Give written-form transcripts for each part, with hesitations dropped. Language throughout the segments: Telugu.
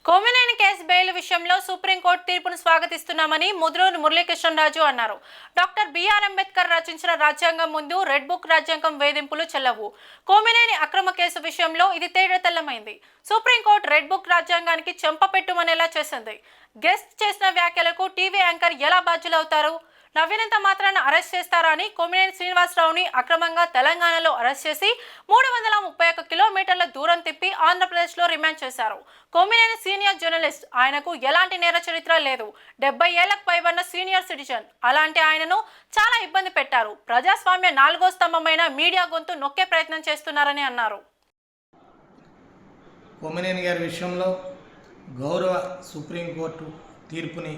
కోమినేని కేసు బెయిల్ విషయంలో సుప్రీంకోర్టు తీర్పును స్వాగతిస్తున్నామని ముద్రూరు మురళీకృష్ణరాజు అన్నారు. డాక్టర్ బిఆర్ అంబేద్కర్ రచించిన రాజ్యాంగం ముందు రెడ్ బుక్ రాజ్యాంగం వేధింపులు చెల్లవు. కోమినేని అక్రమ కేసు విషయంలో ఇది తేటతెల్లమైంది. సుప్రీంకోర్టు రెడ్ బుక్ రాజ్యాంగానికి చెంపపెట్టుమనేలా చేసింది. గెస్ట్ చేసిన వ్యాఖ్యలకు టీవీ యాంకర్ ఎలా బాధ్యులవుతారు? నవ్వినంత మాత్రాన అరెస్ట్ చేస్తారా అని కోమినేని శ్రీనివాసరావుని అక్రమంగా తెలంగాణలో అరెస్ట్ చేసి 331 కిలోమీటర్ల దూరం తిప్పి ఆంధ్రప్రదేశ్లో రిమాండ్ చేశారు. Komineni senior journalist. ఆయనకు ఎలాంటి నేర చరిత్ర లేదు. 70 ఏళ్లకు పైబడిన సీనియర్ సిటిజన్. అలాంటి ఆయనను చాలా ఇబ్బంది పెట్టారు. ప్రజాస్వామ్య 4వ స్తంభమైన మీడియా గొంతు నొక్కే ప్రయత్నం చేస్తున్నారని అన్నారు. కోమినేని గారి విషయంలో గౌరవ సుప్రీంకోర్టు తీర్పుని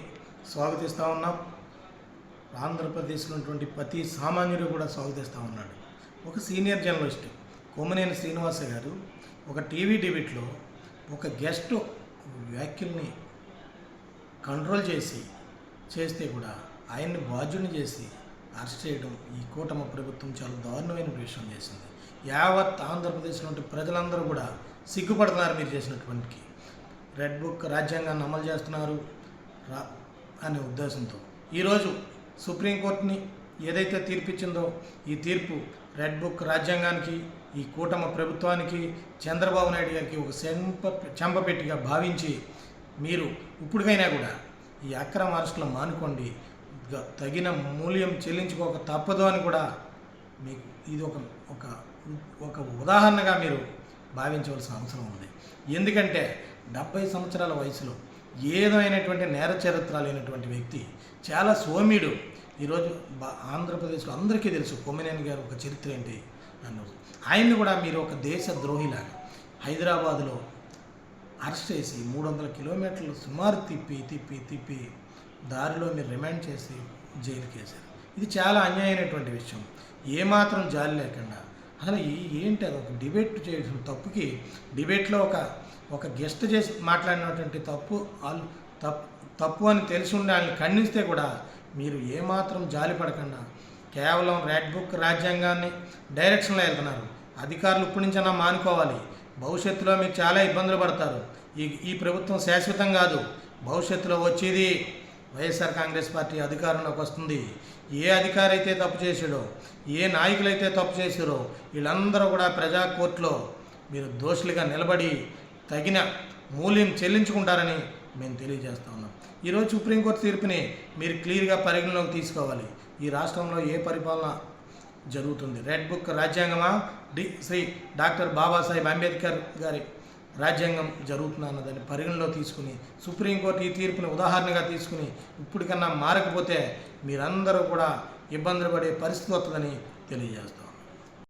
స్వాగతిస్తూ ఉన్నాం. ఆంధ్రప్రదేశ్లో ఉన్నటువంటి ప్రతి సామాన్యుడు కూడా స్వాగతిస్తూ ఉన్నాడు. ఒక సీనియర్ జర్నలిస్ట్ కోమినేని శ్రీనివాస గారు ఒక టీవీ డిబేట్లో ఒక గెస్ట్ వ్యాఖ్యల్ని కంట్రోల్ చేస్తే కూడా ఆయన్ని బాధ్యుని చేసి అరెస్ట్ చేయడం ఈ కూటమి ప్రభుత్వం చాలా దారుణమైన విషయం చేసింది. యావత్ ఆంధ్రప్రదేశ్లో ఉంటే ప్రజలందరూ కూడా సిగ్గుపడుతున్నారు. మీరు చేసినటువంటి రెడ్ బుక్ రాజ్యాంగాన్ని అమలు చేస్తున్నారు అనే ఉద్దేశంతో ఈరోజు సుప్రీంకోర్టుని ఏదైతే తీర్పిచ్చిందో ఈ తీర్పు రెడ్ బుక్ రాజ్యాంగానికి, ఈ కూటమి ప్రభుత్వానికి, చంద్రబాబు నాయుడు గారికి ఒక చెంపపెట్టిగా భావించి మీరు ఇప్పటికైనా కూడా ఈ అక్రమ అరెస్టులు మానుకోండి, తగిన మూల్యం చెల్లించుకోక తప్పదు అని కూడా మీకు ఇది ఒక ఉదాహరణగా మీరు భావించవలసిన అవసరం ఉంది. ఎందుకంటే 70 సంవత్సరాల వయసులో ఏదైనటువంటి నేర చరిత్ర లేనటువంటి వ్యక్తి, చాలా సోమ్యుడు. ఈరోజు ఆంధ్రప్రదేశ్లో అందరికీ తెలుసు కోమినేని గారు ఒక చరిత్ర ఏంటి అన్నారు. ఆయన్ని కూడా మీరు ఒక దేశ ద్రోహిలాగా హైదరాబాదులో అరెస్ట్ చేసి 300 కిలోమీటర్లు సుమారు తిప్పి దారిలో మీరు రిమాండ్ చేసి జైలుకి వేశారు. ఇది చాలా అన్యాయమైనటువంటి విషయం. ఏమాత్రం జాలి లేకుండా అసలు ఏంటి అది ఒక డిబేట్ చేసిన తప్పుకి డిబేట్లో ఒక గెస్ట్ చేసి మాట్లాడినటువంటి తప్పు అని తెలిసి ఉండి వాళ్ళని ఖండిస్తే కూడా మీరు ఏమాత్రం జాలి పడకుండా కేవలం రెడ్ బుక్ రాజ్యాంగాన్ని డైరెక్షన్లో వెళ్తున్నారు. అధికారులు ఇప్పటి నుంచైనా మానుకోవాలి. భవిష్యత్తులో మీరు చాలా ఇబ్బందులు పడతారు. ఈ ప్రభుత్వం శాశ్వతం కాదు. భవిష్యత్తులో వచ్చేది వైఎస్ఆర్ కాంగ్రెస్ పార్టీ అధికారంలోకి వస్తుంది. ఏ అధికారి అయితే తప్పు చేసాడో, ఏ నాయకులైతే తప్పు చేశారో వీళ్ళందరూ కూడా ప్రజా కోర్టులో మీరు దోషులుగా నిలబడి తగిన మూల్యం చెల్లించుకుంటారని మేము తెలియజేస్తా ఉన్నాం. ఈరోజు సుప్రీంకోర్టు తీర్పుని మీరు క్లియర్గా పరిగణలోకి తీసుకోవాలి. ఈ రాష్ట్రంలో ఏ పరిపాలన జరుగుతుంది? రెడ్ బుక్ రాజ్యాంగమా, శ్రీ డాక్టర్ బాబాసాహెబ్ అంబేద్కర్ గారి రాజ్యాంగం జరుగుతుందా అన్నదాన్ని పరిగణలో తీసుకుని సుప్రీంకోర్టు ఈ తీర్పుని ఉదాహరణగా తీసుకుని ఇప్పటికన్నా మారకపోతే మీరందరూ కూడా ఇబ్బందులు పడే పరిస్థితి వస్తుందని తెలియజేస్తాం.